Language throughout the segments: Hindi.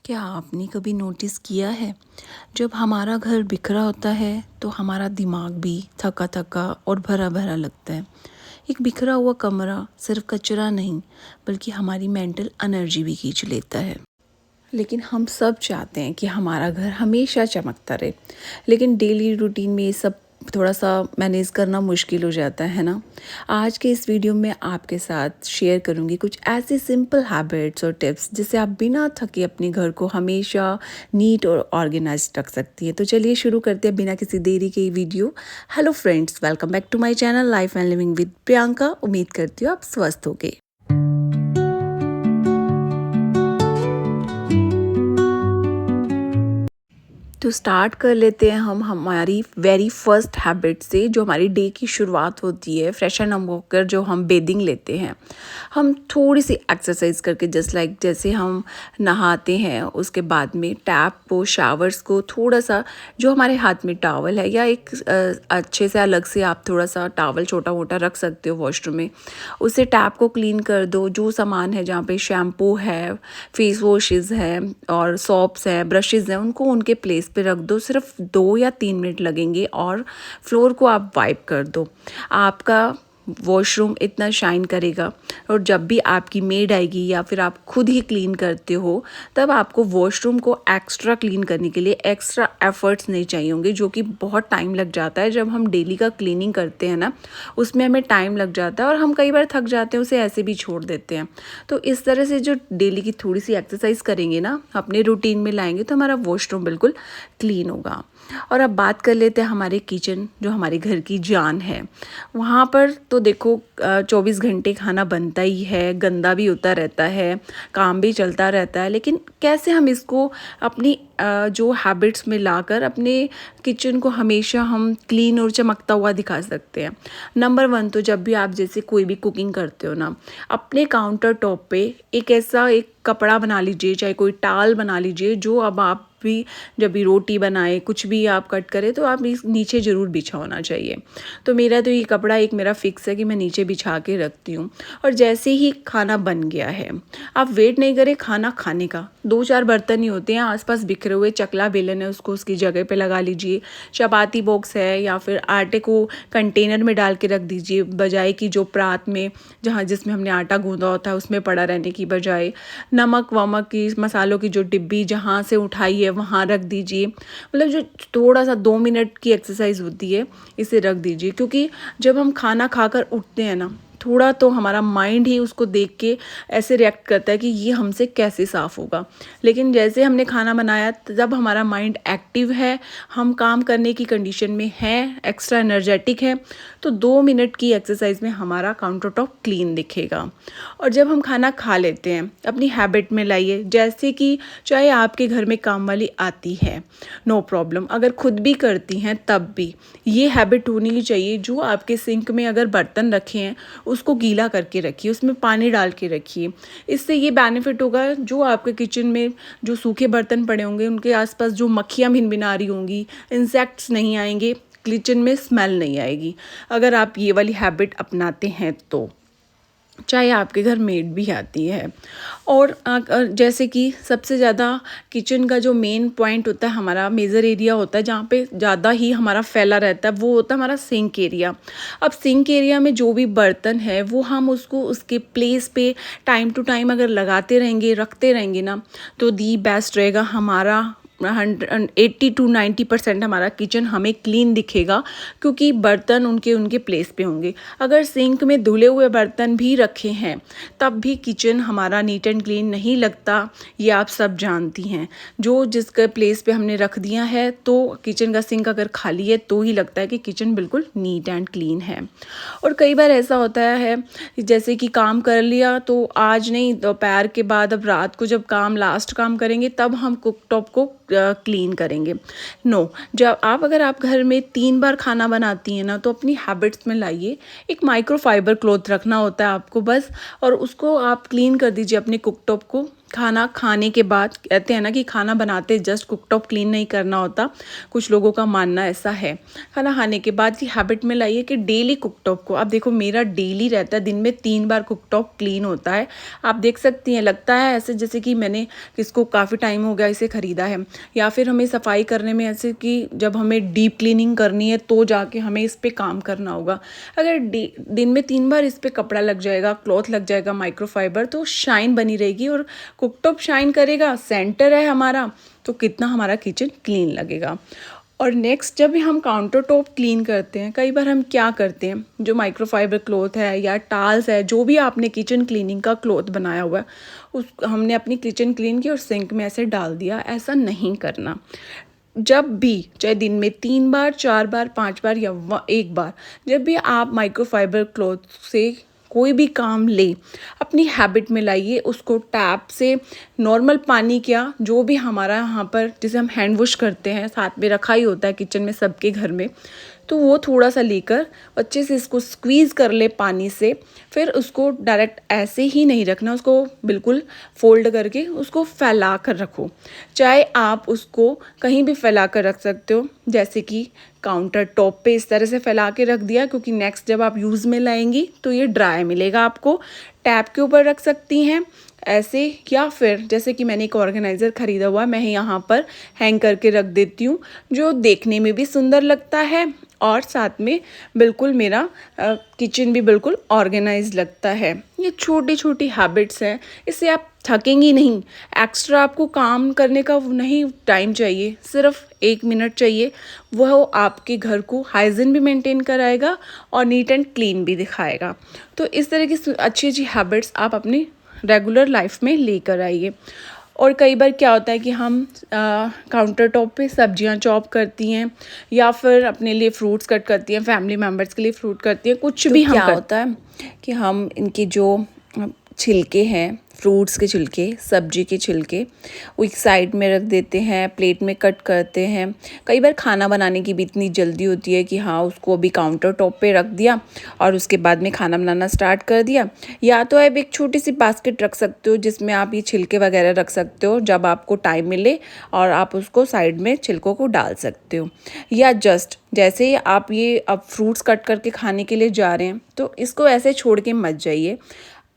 क्या आपने कभी नोटिस किया है, जब हमारा घर बिखरा होता है तो हमारा दिमाग भी थका थका और भरा भरा लगता है। एक बिखरा हुआ कमरा सिर्फ कचरा नहीं, बल्कि हमारी मेंटल एनर्जी भी खींच लेता है। लेकिन हम सब चाहते हैं कि हमारा घर हमेशा चमकता रहे, लेकिन डेली रूटीन में ये सब थोड़ा सा मैनेज करना मुश्किल हो जाता है ना। आज के इस वीडियो में आपके साथ शेयर करूंगी कुछ ऐसी सिंपल हैबिट्स और टिप्स जिससे आप बिना थके अपने घर को हमेशा नीट और ऑर्गेनाइज रख सकती हैं। तो चलिए शुरू करते हैं बिना किसी देरी के ये video. Hello friends, welcome back to my channel life and living with Priyanka. उम्मीद करती हूँ आप स्वस्थ होंगे। तो स्टार्ट कर लेते हैं हम हमारी वेरी फर्स्ट हैबिट से, जो हमारी डे की शुरुआत होती है। फ्रेशन अप होकर जो हम बेदिंग लेते हैं, हम थोड़ी सी एक्सरसाइज करके, जस्ट लाइक जैसे हम नहाते हैं उसके बाद में टैप को, शावर्स को थोड़ा सा, जो हमारे हाथ में टॉवल है या एक अच्छे से अलग से आप थोड़ा सा टॉवल छोटा मोटा रख सकते हो वॉशरूम में, उससे टैप को क्लीन कर दो। जो सामान है, जहाँ पे शैम्पू है, फेस वॉशेज़ है और सॉप्स हैं, ब्रशेज़ हैं, उनको उनके प्लेस पे रख दो। सिर्फ 2 या 3 मिनट लगेंगे और फ्लोर को आप वाइप कर दो। आपका वॉशरूम इतना शाइन करेगा। और जब भी आपकी मेड आएगी या फिर आप खुद ही क्लीन करते हो, तब आपको वॉशरूम को एक्स्ट्रा क्लीन करने के लिए एक्स्ट्रा एफर्ट्स नहीं चाहिए होंगे, जो कि बहुत टाइम लग जाता है। जब हम डेली का क्लीनिंग करते हैं ना, उसमें हमें टाइम लग जाता है और हम कई बार थक जाते हैं, उसे ऐसे भी छोड़ देते हैं। तो इस तरह से जो डेली की थोड़ी सी एक्सरसाइज करेंगे ना, अपने रूटीन में लाएंगे, तो हमारा वॉशरूम बिल्कुल क्लीन होगा। और अब बात कर लेते हैं हमारे किचन, जो हमारे घर की जान है। वहाँ पर तो देखो 24 घंटे खाना बनता ही है, गंदा भी होता रहता है, काम भी चलता रहता है। लेकिन कैसे हम इसको अपनी जो हैबिट्स में लाकर अपने किचन को हमेशा हम क्लीन और चमकता हुआ दिखा सकते हैं। नंबर 1 तो जब भी आप जैसे कोई भी कुकिंग करते हो ना, अपने काउंटर टॉप पे एक कपड़ा बना लीजिए, चाहे कोई टाल बना लीजिए, जो अब आप भी जब भी रोटी बनाए, कुछ भी आप कट करें, तो आप इस नीचे ज़रूर बिछा होना चाहिए। तो मेरा तो ये कपड़ा एक मेरा फिक्स है कि मैं नीचे बिछा के रखती हूँ। और जैसे ही खाना बन गया है, आप वेट नहीं करें खाना खाने का। 2-4 बर्तन ही होते हैं आसपास बिखरे हुए, चकला बेलन है उसको उसकी जगह पे लगा लीजिए, चपाती बॉक्स है या फिर आटे को कंटेनर में डाल के रख दीजिए, बजाय कि जो परात में जिसमें हमने आटा गूंदा होता है उसमें पड़ा रहने की बजाय। नमक वमक की, मसालों की जो डिब्बी जहाँ से उठाई है वहाँ रख दीजिए। मतलब जो थोड़ा सा 2 मिनट की एक्सरसाइज होती है, इसे रख दीजिए। क्योंकि जब हम खाना खाकर उठते हैं ना, थोड़ा तो हमारा माइंड ही उसको देख के ऐसे रिएक्ट करता है कि ये हमसे कैसे साफ़ होगा। लेकिन जैसे हमने खाना बनाया, जब हमारा माइंड एक्टिव है, हम काम करने की कंडीशन में हैं, एक्स्ट्रा एनर्जेटिक है, तो 2 मिनट की एक्सरसाइज में हमारा काउंटर टॉप क्लीन दिखेगा। और जब हम खाना खा लेते हैं, अपनी हैबिट में लाइए, जैसे कि चाहे आपके घर में काम वाली आती है, नो प्रॉब्लम, अगर खुद भी करती हैं तब भी ये हैबिट होनी चाहिए। जो आपके सिंक में अगर बर्तन रखे हैं, उसको गीला करके रखिए, उसमें पानी डाल के रखिए। इससे ये बेनिफिट होगा, जो आपके किचन में जो सूखे बर्तन पड़े होंगे, उनके आसपास जो मक्खियाँ भिनभिना रही होंगी, इंसेक्ट्स नहीं आएंगे, किचन में स्मेल नहीं आएगी, अगर आप ये वाली हैबिट अपनाते हैं तो। चाहे आपके घर मेड भी आती है। और जैसे कि सबसे ज़्यादा किचन का जो मेन पॉइंट होता है, हमारा मेजर एरिया होता है, जहाँ पे ज़्यादा ही हमारा फैला रहता है, वो होता है हमारा सिंक एरिया। अब सिंक एरिया में जो भी बर्तन है, वो हम उसको उसके प्लेस पे टाइम टू टाइम अगर लगाते रहेंगे, रखते रहेंगे ना, तो दी बेस्ट रहेगा। हमारा 80-90% हमारा किचन हमें क्लीन दिखेगा, क्योंकि बर्तन उनके उनके प्लेस पे होंगे। अगर सिंक में धुले हुए बर्तन भी रखे हैं, तब भी किचन हमारा नीट एंड क्लीन नहीं लगता, ये आप सब जानती हैं। जो जिसके प्लेस पे हमने रख दिया है, तो किचन का सिंक अगर खाली है तो ही लगता है कि किचन बिल्कुल नीट एंड क्लीन है। और कई बार ऐसा होता है, जैसे कि काम कर लिया तो आज नहीं, दोपहर के बाद, अब रात को जब लास्ट काम करेंगे, तब हम कुकटॉप को क्लीन करेंगे। नो, जब अगर आप घर में 3 बार खाना बनाती हैं ना, तो अपनी हैबिट्स में लाइए। एक माइक्रोफाइबर क्लॉथ रखना होता है आपको बस, और उसको आप क्लीन कर दीजिए अपने कुकटॉप को। खाना खाने के बाद कहते हैं ना कि खाना बनाते जस्ट कुकटॉप क्लीन नहीं करना होता, कुछ लोगों का मानना ऐसा है। खाना खाने के बाद की हैबिट में लाइए कि डेली कुकटॉप को, आप देखो मेरा डेली रहता है, दिन में 3 बार कुकटॉप क्लीन होता है। आप देख सकती हैं, लगता है ऐसे जैसे कि मैंने इसको काफ़ी टाइम हो गया इसे ख़रीदा है, या फिर हमें सफाई करने में ऐसे कि जब हमें डीप क्लीनिंग करनी है तो जाके हमें इस पर काम करना होगा। अगर दिन में 3 बार इस पर कपड़ा लग जाएगा, क्लॉथ लग जाएगा माइक्रोफाइबर, तो शाइन बनी रहेगी और कुकटॉप शाइन करेगा, सेंटर है हमारा, तो कितना हमारा किचन क्लीन लगेगा। और नेक्स्ट जब भी हम काउंटर टॉप क्लीन करते हैं, कई बार हम क्या करते हैं, जो माइक्रोफाइबर क्लॉथ है या टाल्स है, जो भी आपने किचन क्लीनिंग का क्लॉथ बनाया हुआ है, उस हमने अपनी किचन क्लीन की और सिंक में ऐसे डाल दिया। ऐसा नहीं करना। जब भी, चाहे दिन में 3 बार, 4 बार, 5 बार या 1 बार, जब भी आप माइक्रोफाइबर क्लॉथ से कोई भी काम ले, अपनी हैबिट में लाइए उसको। टैप से नॉर्मल पानी, क्या जो भी हमारा यहाँ पर जिसे हम हैंड वॉश करते हैं, साथ में रखा ही होता है किचन में सबके घर में, तो वो थोड़ा सा लेकर अच्छे से इसको स्क्वीज़ कर ले पानी से। फिर उसको डायरेक्ट ऐसे ही नहीं रखना, उसको बिल्कुल फोल्ड करके उसको फैला कर रखो। चाहे आप उसको कहीं भी फैला कर रख सकते हो, जैसे कि काउंटर टॉप पे इस तरह से फैला के रख दिया, क्योंकि नेक्स्ट जब आप यूज़ में लाएंगी तो ये ड्राई मिलेगा आपको। टैप के ऊपर रख सकती हैं ऐसे, या फिर जैसे कि मैंने एक ऑर्गेनाइज़र ख़रीदा हुआ है, मैं यहाँ पर हैंग करके रख देती हूँ, जो देखने में भी सुंदर लगता है और साथ में बिल्कुल मेरा किचन भी बिल्कुल ऑर्गेनाइज लगता है। ये छोटी छोटी हैबिट्स हैं, इससे आप थकेंगी नहीं। एक्स्ट्रा आपको काम करने का नहीं टाइम चाहिए, सिर्फ 1 मिनट चाहिए, वह आपके घर को हाइजीन भी मेंटेन कराएगा और नीट एंड क्लीन भी दिखाएगा। तो इस तरह की अच्छी अच्छी हैबिट्स आप अपनी रेगुलर लाइफ में लेकर आइए। और कई बार क्या होता है कि हम काउंटर टॉप पे सब्जियां चॉप करती हैं, या फिर अपने लिए फ्रूट्स कट करती हैं, फैमिली मेम्बर्स के लिए फ्रूट करती हैं, कुछ भी हम क्या होता है कि हम इनके जो छिलके हैं, फ्रूट्स के छिलके, सब्जी के छिलके, वो एक साइड में रख देते हैं, प्लेट में कट करते हैं। कई बार खाना बनाने की भी इतनी जल्दी होती है कि हाँ, उसको अभी काउंटर टॉप पे रख दिया और उसके बाद में खाना बनाना स्टार्ट कर दिया। या तो आप एक छोटी सी बास्केट रख सकते हो जिसमें आप ये छिलके वगैरह रख सकते हो, जब आपको टाइम मिले और आप उसको साइड में छिलकों को डाल सकते हो। या जस्ट जैसे ही आप ये अब फ्रूट्स कट करके खाने के लिए जा रहे हैं, तो इसको ऐसे छोड़ के मत जाइए।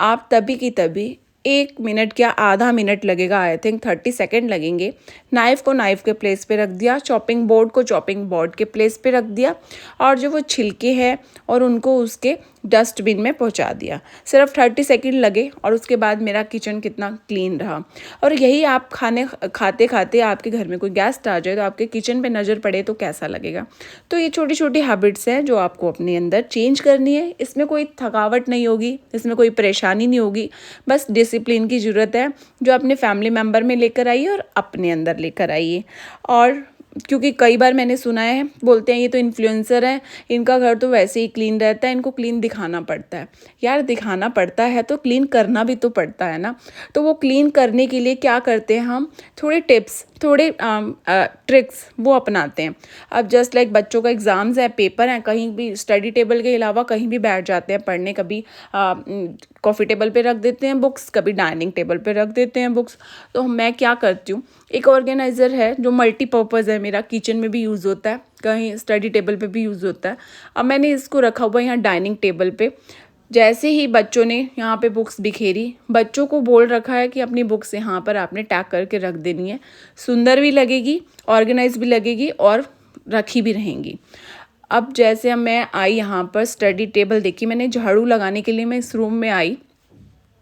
आप तभी की तभी 1 मिनट क्या आधा मिनट लगेगा, आई थिंक 30 सेकेंड लगेंगे, नाइफ़ को नाइफ़ के प्लेस पे रख दिया, चॉपिंग बोर्ड को चॉपिंग बोर्ड के प्लेस पे रख दिया, और जो वो छिलके हैं और उनको उसके डस्टबिन में पहुंचा दिया। सिर्फ 30 सेकेंड लगे और उसके बाद मेरा किचन कितना क्लीन रहा। और यही आप खाने खाते खाते आपके घर में कोई गेस्ट आ जाए तो आपके किचन पे नज़र पड़े तो कैसा लगेगा। तो ये छोटी छोटी हैबिट्स हैं जो आपको अपने अंदर चेंज करनी है। इसमें कोई थकावट नहीं होगी, इसमें कोई परेशानी नहीं होगी, बस डिसिप्लिन की ज़रूरत है जो अपने फैमिली मेम्बर में लेकर आइए और अपने अंदर लेकर आइए। और क्योंकि कई बार मैंने सुना है, बोलते हैं ये तो इन्फ्लुएंसर हैं, इनका घर तो वैसे ही क्लीन रहता है, इनको क्लीन दिखाना पड़ता है। यार दिखाना पड़ता है तो क्लीन करना भी तो पड़ता है ना। तो वो क्लीन करने के लिए क्या करते हैं, हम थोड़े टिप्स, थोड़े ट्रिक्स वो अपनाते हैं। अब जस्ट लाइक बच्चों का एग्ज़ाम्स है, पेपर हैं, कहीं भी स्टडी टेबल के अलावा कहीं भी बैठ जाते हैं पढ़ने, कभी कॉफ़ी टेबल पे रख देते हैं बुक्स, कभी डाइनिंग टेबल पे रख देते हैं बुक्स। तो मैं क्या करती हूँ, एक ऑर्गेनाइज़र है जो मल्टीपर्पज़ है, मेरा किचन में भी यूज़ होता है, कहीं स्टडी टेबल पे भी यूज़ होता है। अब मैंने इसको रखा हुआ है यहाँ डाइनिंग टेबल पे। जैसे ही बच्चों ने यहाँ पे बुक्स बिखेरी, बच्चों को बोल रखा है कि अपनी बुक्स यहाँ पर आपने टैग करके रख देनी है, सुंदर भी लगेगी, ऑर्गेनाइज भी लगेगी और रखी भी रहेंगी। अब जैसे मैं आई यहाँ पर स्टडी टेबल देखी, मैंने झाड़ू लगाने के लिए मैं इस रूम में आई,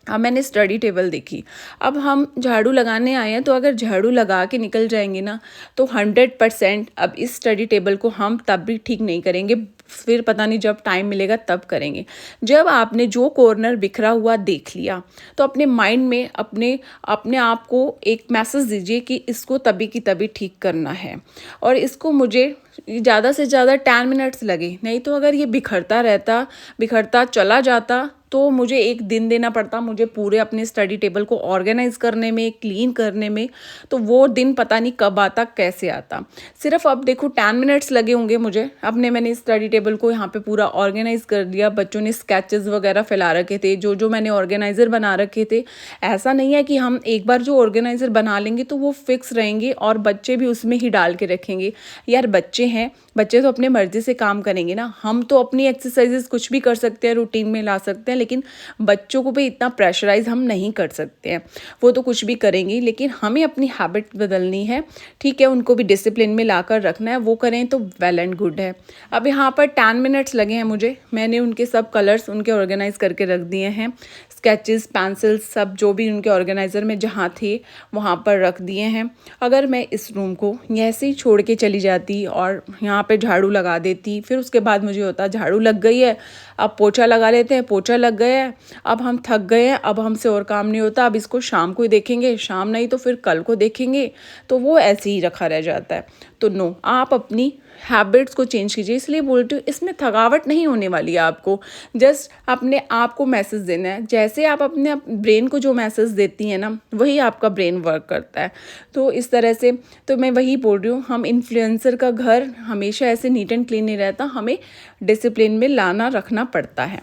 अब मैंने स्टडी टेबल देखी। अब हम झाड़ू लगाने आए हैं, तो अगर झाड़ू लगा के निकल जाएंगे ना, तो 100% अब इस स्टडी टेबल को हम तब भी ठीक नहीं करेंगे, फिर पता नहीं जब टाइम मिलेगा तब करेंगे। जब आपने जो कॉर्नर बिखरा हुआ देख लिया, तो अपने माइंड में अपने आप को एक मैसेज दीजिए कि इसको तभी की तभी ठीक करना है। और इसको मुझे ज़्यादा से ज़्यादा 10 मिनट्स लगे, नहीं तो अगर ये बिखरता चला जाता तो मुझे एक दिन देना पड़ता मुझे पूरे अपने स्टडी टेबल को ऑर्गेनाइज़ करने में, क्लीन करने में, तो वो दिन पता नहीं कब आता, कैसे आता। सिर्फ अब देखो 10 मिनट्स लगे होंगे मुझे, मैंने स्टडी टेबल को यहाँ पे पूरा ऑर्गेनाइज़ कर दिया। बच्चों ने स्केचेस वगैरह फैला रखे थे, जो मैंने ऑर्गेनाइज़र बना रखे थे। ऐसा नहीं है कि हम एक बार जो ऑर्गेनाइज़र बना लेंगे तो वो फिक्स रहेंगे और बच्चे भी उसमें ही डाल के रखेंगे। यार बच्चे हैं, बच्चे तो अपने मर्ज़ी से काम करेंगे ना। हम तो अपनी एक्सरसाइजेस कुछ भी कर सकते हैं, रूटीन में ला सकते हैं, लेकिन बच्चों को भी इतना प्रेशराइज़ हम नहीं कर सकते हैं। वो तो कुछ भी करेंगे, लेकिन हमें अपनी हैबिट बदलनी है, ठीक है। उनको भी डिसिप्लिन में ला कर रखना है, वो करें तो वेल एंड गुड है। अब यहाँ पर 10 मिनट्स लगे हैं मुझे। मैंने उनके सब कलर्स उनके ऑर्गेनाइज़ करके रख दिए हैं। स्केचेस, पेंसिल्स, सब जो भी उनके ऑर्गेनाइज़र में जहाँ थे वहाँ पर रख दिए हैं। अगर मैं इस रूम को ऐसे ही छोड़ के चली जाती और यहाँ पे झाड़ू लगा देती, फिर उसके बाद मुझे होता झाड़ू लग गई है, अब पोछा लगा लेते हैं, पोछा लग गया है, अब हम थक गए हैं, अब हमसे और काम नहीं होता, अब इसको शाम को ही देखेंगे, शाम नहीं तो फिर कल को देखेंगे, तो वो ऐसे ही रखा रह जाता है। तो नो, आप अपनी हैबिट्स को चेंज कीजिए। इसलिए बोलती हूँ, इसमें थकावट नहीं होने वाली है आपको। जस्ट अपने आप को मैसेज देना है। जैसे आप अपने ब्रेन को जो मैसेज देती हैं ना, वही आपका ब्रेन वर्क करता है। तो इस तरह से तो मैं वही बोल रही हूँ, हम इन्फ्लुएंसर का घर हमेशा ऐसे नीट एंड क्लीन नहीं रहता, हमें डिसिप्लिन में लाना रखना पड़ता है।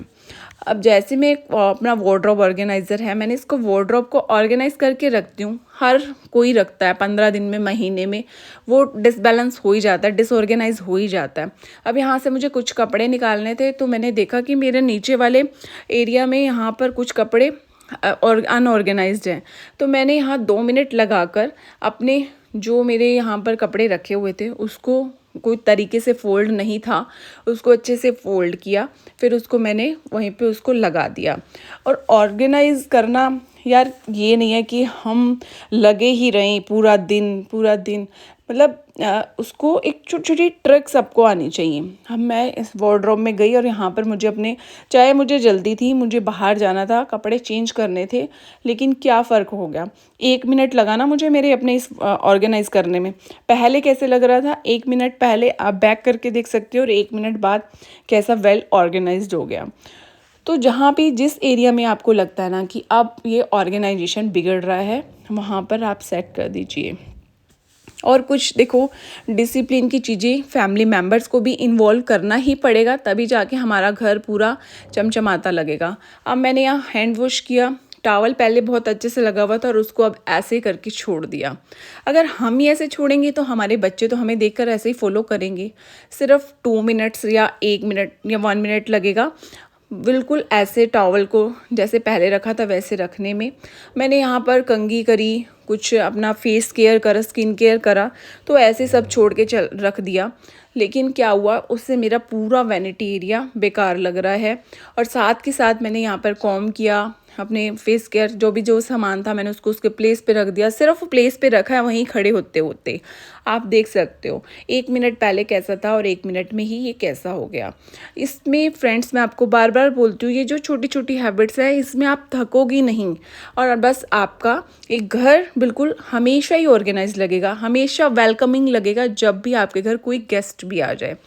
अब जैसे मैं अपना वार्डरोब ऑर्गेनाइज़र है, मैंने इसको वार्डरोब को ऑर्गेनाइज़ करके रखती हूँ। हर कोई रखता है, 15 दिन में, महीने में वो डिसबैलेंस हो ही जाता है, डिसऑर्गेनाइज हो ही जाता है। अब यहाँ से मुझे कुछ कपड़े निकालने थे, तो मैंने देखा कि मेरे नीचे वाले एरिया में यहाँ पर कुछ कपड़े और अनऑर्गेनाइज्ड हैं। तो मैंने यहाँ 2 मिनट लगाकर अपने जो मेरे यहाँ पर कपड़े रखे हुए थे उसको, कोई तरीके से फ़ोल्ड नहीं था, उसको अच्छे से फ़ोल्ड किया, फिर उसको मैंने वहीं पे उसको लगा दिया। और ऑर्गेनाइज़ करना, यार ये नहीं है कि हम लगे ही रहें पूरा दिन, मतलब उसको एक छोटी छोटी ट्रिक सबको आनी चाहिए। हम मैं इस वार्डरोब में गई और यहाँ पर मुझे अपने, चाहे मुझे जल्दी थी, मुझे बाहर जाना था, कपड़े चेंज करने थे, लेकिन क्या फ़र्क हो गया, 1 मिनट लगा ना मुझे मेरे अपने इस ऑर्गेनाइज़ करने में। पहले कैसे लग रहा था, 1 मिनट पहले आप बैक करके देख सकते हो और 1 मिनट बाद कैसा वेल ऑर्गेनाइज्ड हो गया। तो जहाँ भी जिस एरिया में आपको लगता है ना कि अब ये ऑर्गेनाइजेशन बिगड़ रहा है, वहाँ पर आप सेट कर दीजिए। और कुछ देखो, डिसिप्लिन की चीज़ें फैमिली मेम्बर्स को भी इन्वॉल्व करना ही पड़ेगा, तभी जाके हमारा घर पूरा चमचमाता लगेगा। अब मैंने यहाँ हैंड वॉश किया, टॉवल पहले बहुत अच्छे से लगा हुआ था और उसको अब ऐसे करके छोड़ दिया। अगर हम ही ऐसे छोड़ेंगे तो हमारे बच्चे तो हमें देखकर ऐसे ही फॉलो करेंगे। सिर्फ 2 मिनट्स या 1 मिनट या 1 मिनट लगेगा बिल्कुल ऐसे टॉवल को जैसे पहले रखा था वैसे रखने में। मैंने यहाँ पर कंघी करी, कुछ अपना फेस केयर करा, स्किन केयर करा, तो ऐसे सब छोड़ के रख दिया। लेकिन क्या हुआ, उससे मेरा पूरा वैनिटी एरिया बेकार लग रहा है। और साथ के साथ मैंने यहाँ पर कॉम्ब किया, अपने फेस केयर जो सामान था मैंने उसको उसके प्लेस पे रख दिया। सिर्फ प्लेस पे रखा है, वहीं खड़े होते होते आप देख सकते हो 1 मिनट पहले कैसा था और 1 मिनट में ही ये कैसा हो गया। इसमें फ्रेंड्स, मैं आपको बार बार बोलती हूँ, ये जो छोटी छोटी हैबिट्स है, इसमें आप थकोगी नहीं और बस आपका एक घर बिल्कुल हमेशा ही ऑर्गेनाइज लगेगा, हमेशा वेलकमिंग लगेगा जब भी आपके घर कोई गेस्ट भी आ जाए।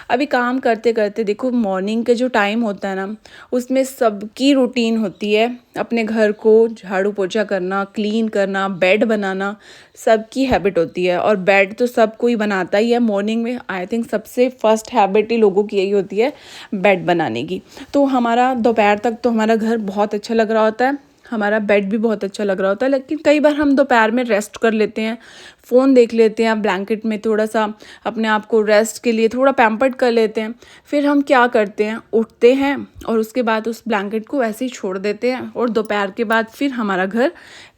अभी काम करते करते देखो, मॉर्निंग के जो टाइम होता है ना, उसमें सबकी रूटीन होती है, अपने घर को झाड़ू पोछा करना, क्लीन करना, बेड बनाना, सबकी हैबिट होती है। और बेड तो सब कोई बनाता ही है मॉर्निंग में। आई थिंक सबसे फर्स्ट हैबिट ही लोगों की यही होती है, बेड बनाने की। तो हमारा दोपहर तक तो हमारा घर बहुत अच्छा लग रहा होता है, हमारा बेड भी बहुत अच्छा लग रहा होता है, लेकिन कई बार हम दोपहर में रेस्ट कर लेते हैं, फ़ोन देख लेते हैं, ब्लैंकेट में थोड़ा सा अपने आप को रेस्ट के लिए थोड़ा पैम्पर्ड कर लेते हैं। फिर हम क्या करते हैं, उठते हैं और उसके बाद उस ब्लैंकेट को वैसे ही छोड़ देते हैं और दोपहर के बाद फिर हमारा घर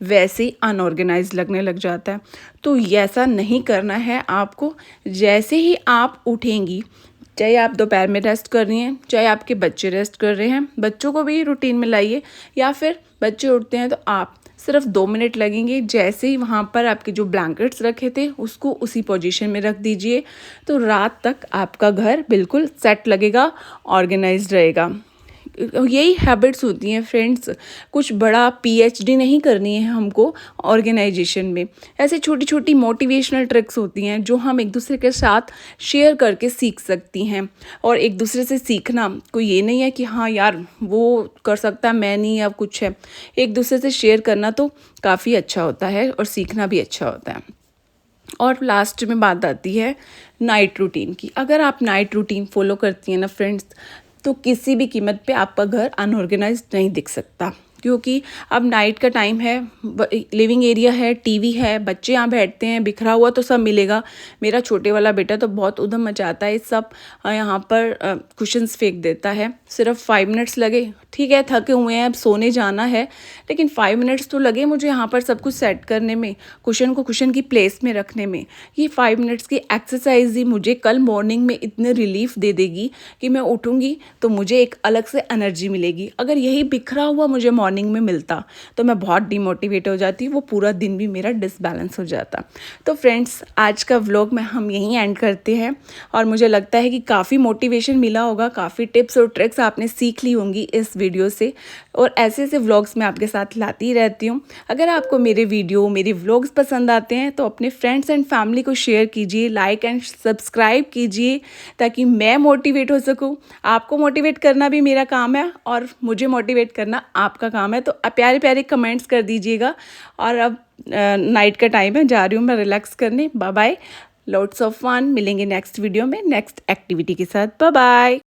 वैसे ही अनऑर्गेनाइज लगने लग जाता है। तो ऐसा नहीं करना है आपको। जैसे ही आप उठेंगी, चाहे आप दोपहर में रेस्ट कर रही हैं, चाहे आपके बच्चे रेस्ट कर रहे हैं, बच्चों को भी रूटीन में लाइए, या फिर बच्चे उठते हैं तो आप सिर्फ 2 मिनट लगेंगे, जैसे ही वहाँ पर आपके जो ब्लैंकेट्स रखे थे उसको उसी पोजीशन में रख दीजिए, तो रात तक आपका घर बिल्कुल सेट लगेगा, ऑर्गेनाइज्ड रहेगा। यही हैबिट्स होती हैं फ्रेंड्स। कुछ बड़ा पीएचडी नहीं करनी है हमको ऑर्गेनाइजेशन में। ऐसे छोटी छोटी मोटिवेशनल ट्रिक्स होती हैं जो हम एक दूसरे के साथ शेयर करके सीख सकती हैं। और एक दूसरे से सीखना कोई ये नहीं है कि हाँ यार वो कर सकता है मैं नहीं, अब कुछ है। एक दूसरे से शेयर करना तो काफ़ी अच्छा होता है और सीखना भी अच्छा होता है। और लास्ट में बात आती है नाइट रूटीन की। अगर आप नाइट रूटीन फॉलो करती हैं ना फ्रेंड्स, तो किसी भी कीमत पे आपका घर अनऑर्गेनाइज्ड नहीं दिख सकता। क्योंकि अब नाइट का टाइम है, लिविंग एरिया है, टीवी है, बच्चे यहाँ बैठते हैं, बिखरा हुआ तो सब मिलेगा। मेरा छोटे वाला बेटा तो बहुत उधम मचाता है, सब यहाँ पर कुशन्स फेंक देता है। सिर्फ 5 मिनट्स लगे, ठीक है थके हुए हैं अब सोने जाना है, लेकिन 5 मिनट्स तो लगे मुझे यहाँ पर सब कुछ सेट करने में, कुशन को कुशन की प्लेस में रखने में। ये 5 मिनट्स की एक्सरसाइज ही मुझे कल मॉर्निंग में इतने रिलीफ दे देगी कि मैं उठूँगी तो मुझे एक अलग से एनर्जी मिलेगी। अगर यही बिखरा हुआ मुझे मॉर्निंग में मिलता तो मैं बहुत डिमोटिवेट हो जाती, वो पूरा दिन भी मेरा डिसबैलेंस हो जाता। तो फ्रेंड्स आज का व्लॉग में हम यहीं एंड करते हैं और मुझे लगता है कि काफ़ी मोटिवेशन मिला होगा, काफ़ी टिप्स और ट्रिक्स आपने सीख ली होंगी इस वीडियो से। और ऐसे ऐसे व्लॉग्स मैं आपके साथ लाती रहती हूँ। अगर आपको मेरे वीडियो मेरे व्लॉग्स पसंद आते हैं तो अपने फ्रेंड्स एंड फैमिली को शेयर कीजिए, लाइक एंड सब्सक्राइब कीजिए ताकि मैं मोटिवेट हो सकूँ। आपको मोटिवेट करना भी मेरा काम है और मुझे मोटिवेट करना आपका काम है। तो प्यारे प्यारे कमेंट्स कर दीजिएगा। और अब नाइट का टाइम है, जा रही हूँ मैं रिलैक्स करने। Bye bye, lots of fun. मिलेंगे नेक्स्ट वीडियो में नेक्स्ट एक्टिविटी के साथ। Bye bye.